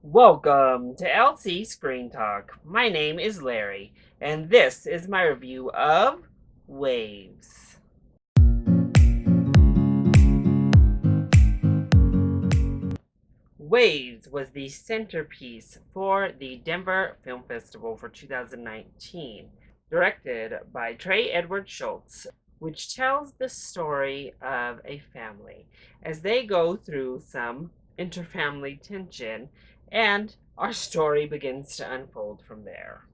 Welcome to LC Screen Talk. My name is Larry, and this is my review of Waves. Waves was the centerpiece for the Denver Film Festival for 2019, directed by Trey Edward Schultz, which tells the story of a family as they go through some interfamily tension, and our story begins to unfold from there.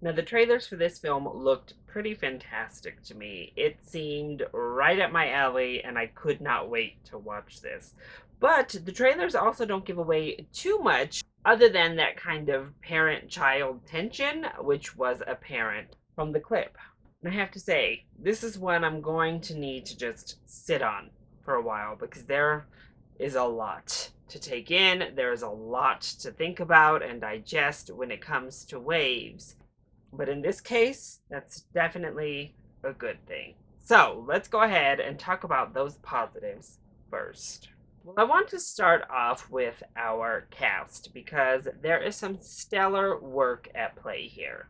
Now, the trailers for this film looked pretty fantastic to me. It seemed right up my alley, and I could not wait to watch this. But the trailers also don't give away too much other than that kind of parent child tension, which was apparent from the clip. And I have to say, this is one I'm going to need to just sit on for a while because there is a lot to take in. There is a lot to think about and digest when it comes to Waves. But in this case, that's definitely a good thing. So let's go ahead and talk about those positives first. Well, I want to start off with our cast because there is some stellar work at play here.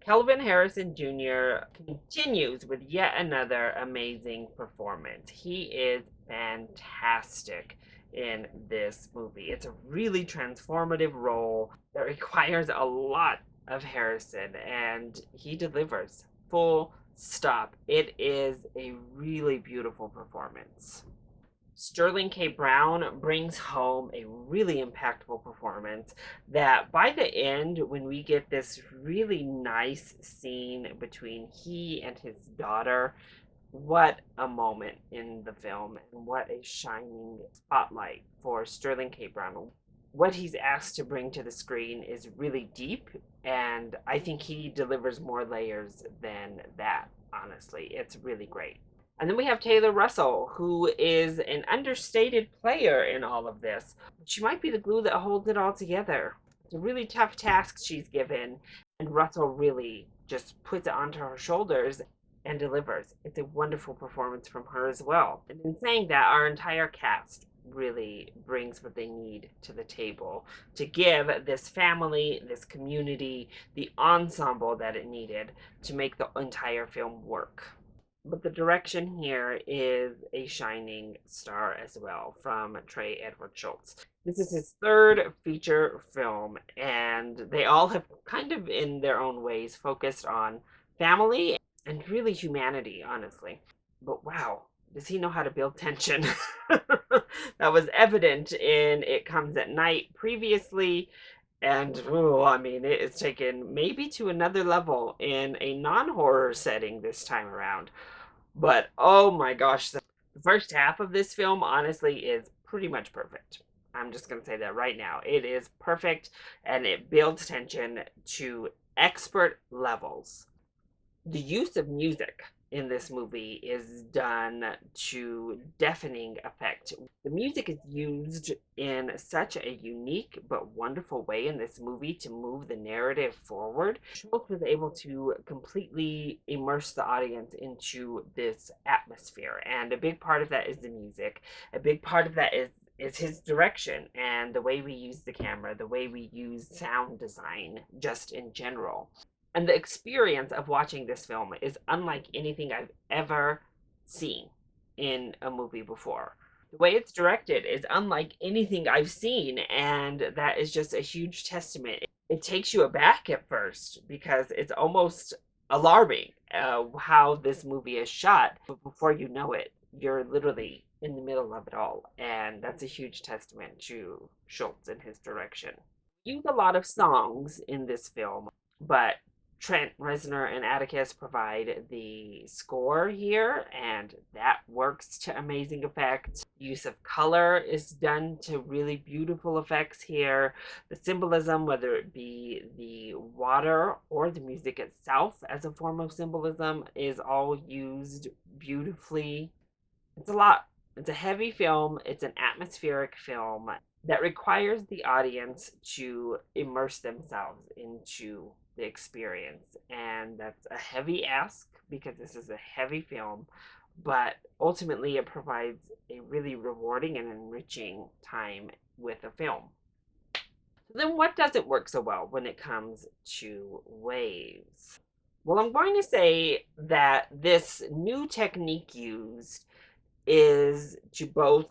Kelvin Harrison Jr. continues with yet another amazing performance. He is fantastic in this movie. It's a really transformative role that requires a lot of Harrison, and he delivers. Full stop. It is a really beautiful performance. Sterling K. Brown brings home a really impactful performance that by the end, when we get this really nice scene between he and his daughter, what a moment in the film and what a shining spotlight for Sterling K. Brown. What he's asked to bring to the screen is really deep, and I think he delivers more layers than that, honestly. It's really great. And then we have Taylor Russell, who is an understated player in all of this. She might be the glue that holds it all together. It's a really tough task she's given, and Russell really just puts it onto her shoulders and delivers. It's a wonderful performance from her as well. And in saying that, our entire cast really brings what they need to the table to give this family, this community, the ensemble that it needed to make the entire film work. But the direction here is a shining star as well from Trey Edward Schultz. This is his third feature film, and they all have kind of, in their own ways, focused on family and really humanity, honestly. But wow, does he know how to build tension? That was evident in It Comes at Night previously, and oh, I mean, it is taken maybe to another level in a non horror setting this time around. But oh my gosh, the first half of this film honestly is pretty much perfect. I'm just going to say that right now. It is perfect and it builds tension to expert levels. The use of music in this movie is done to deafening effect. The music is used in such a unique but wonderful way in this movie to move the narrative forward. Schultz was able to completely immerse the audience into this atmosphere, and a big part of that is the music. A big part of that is his direction and the way we use the camera, the way we use sound design just in general. And the experience of watching this film is unlike anything I've ever seen in a movie before. The way it's directed is unlike anything I've seen, and that is just a huge testament. It takes you aback at first because it's almost alarming how this movie is shot. But before you know it, you're literally in the middle of it all, and that's a huge testament to Schultz and his direction. Use a lot of songs in this film, but Trent Reznor and Atticus provide the score here, and that works to amazing effect. Use of color is done to really beautiful effects here. The symbolism, whether it be the water or the music itself as a form of symbolism, is all used beautifully. It's a lot. It's a heavy film, it's an atmospheric film that requires the audience to immerse themselves into the experience. And that's a heavy ask because this is a heavy film, but ultimately it provides a really rewarding and enriching time with a film. Then what doesn't work so well when it comes to waves? Well, I'm going to say that this new technique used is to both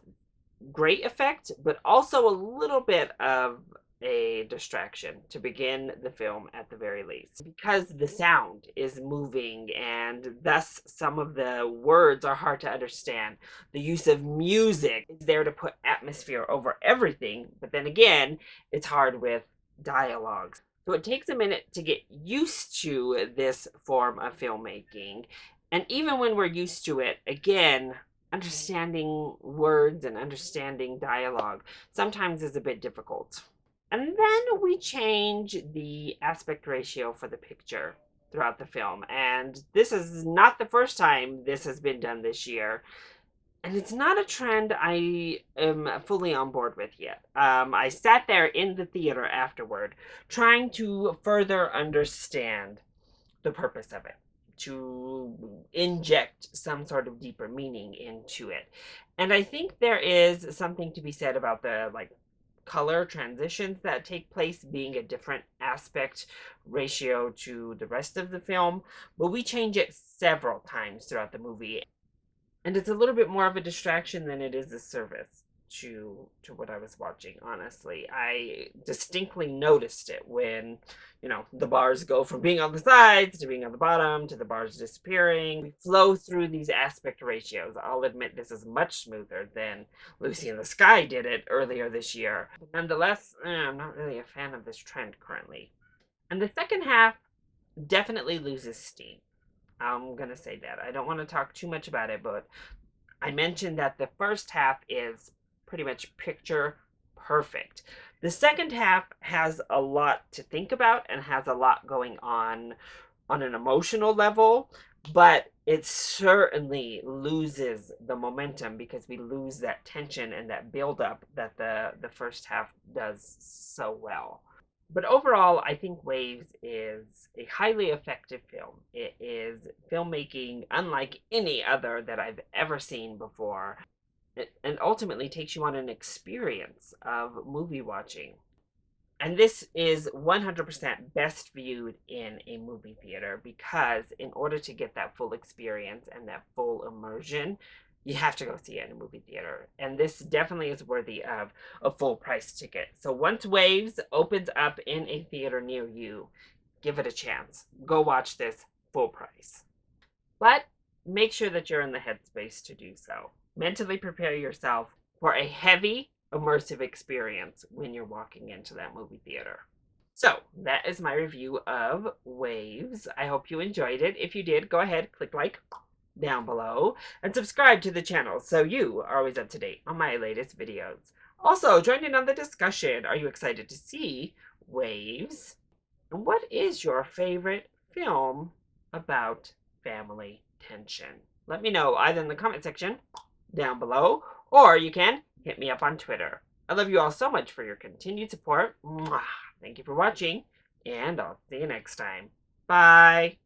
great effect, but also a little bit of a distraction to begin the film at the very least. Because the sound is moving and thus some of the words are hard to understand, the use of music is there to put atmosphere over everything, but then again, it's hard with dialogues. So it takes a minute to get used to this form of filmmaking. And even when we're used to it, again, understanding words and understanding dialogue sometimes is a bit difficult. And then we change the aspect ratio for the picture throughout the film. And this is not the first time this has been done this year. And it's not a trend I am fully on board with yet. I sat there in the theater afterward trying to further understand the purpose of it, to inject some sort of deeper meaning into it. And I think there is something to be said about the color transitions that take place being a different aspect ratio to the rest of the film, but we change it several times throughout the movie, and it's a little bit more of a distraction than it is a service to what I was watching. Honestly, I distinctly noticed it when the bars go from being on the sides to being on the bottom to the bars disappearing. We flow through these aspect ratios. I'll admit this is much smoother than Lucy in the Sky did it earlier this year, but nonetheless, I'm not really a fan of this trend currently. And the second half definitely loses steam. I'm gonna say that. I don't want to talk too much about it, but I mentioned that the first half is pretty much picture perfect. The second half has a lot to think about and has a lot going on an emotional level, but it certainly loses the momentum because we lose that tension and that buildup that the first half does so well. But overall, I think Waves is a highly effective film. It is filmmaking unlike any other that I've ever seen before, and ultimately takes you on an experience of movie watching. And this is 100% best viewed in a movie theater because in order to get that full experience and that full immersion, you have to go see it in a movie theater. And this definitely is worthy of a full price ticket. So once Waves opens up in a theater near you, give it a chance. Go watch this full price. But make sure that you're in the headspace to do so. Mentally prepare yourself for a heavy, immersive experience when you're walking into that movie theater. So that is my review of Waves. I hope you enjoyed it. If you did, go ahead, click like down below and subscribe to the channel so you are always up to date on my latest videos. Also, join in on the discussion. Are you excited to see Waves? And what is your favorite film about family tension? Let me know either in the comment section down below, or you can hit me up on Twitter. I love you all so much for your continued support. Mwah. Thank you for watching, and I'll see you next time. Bye.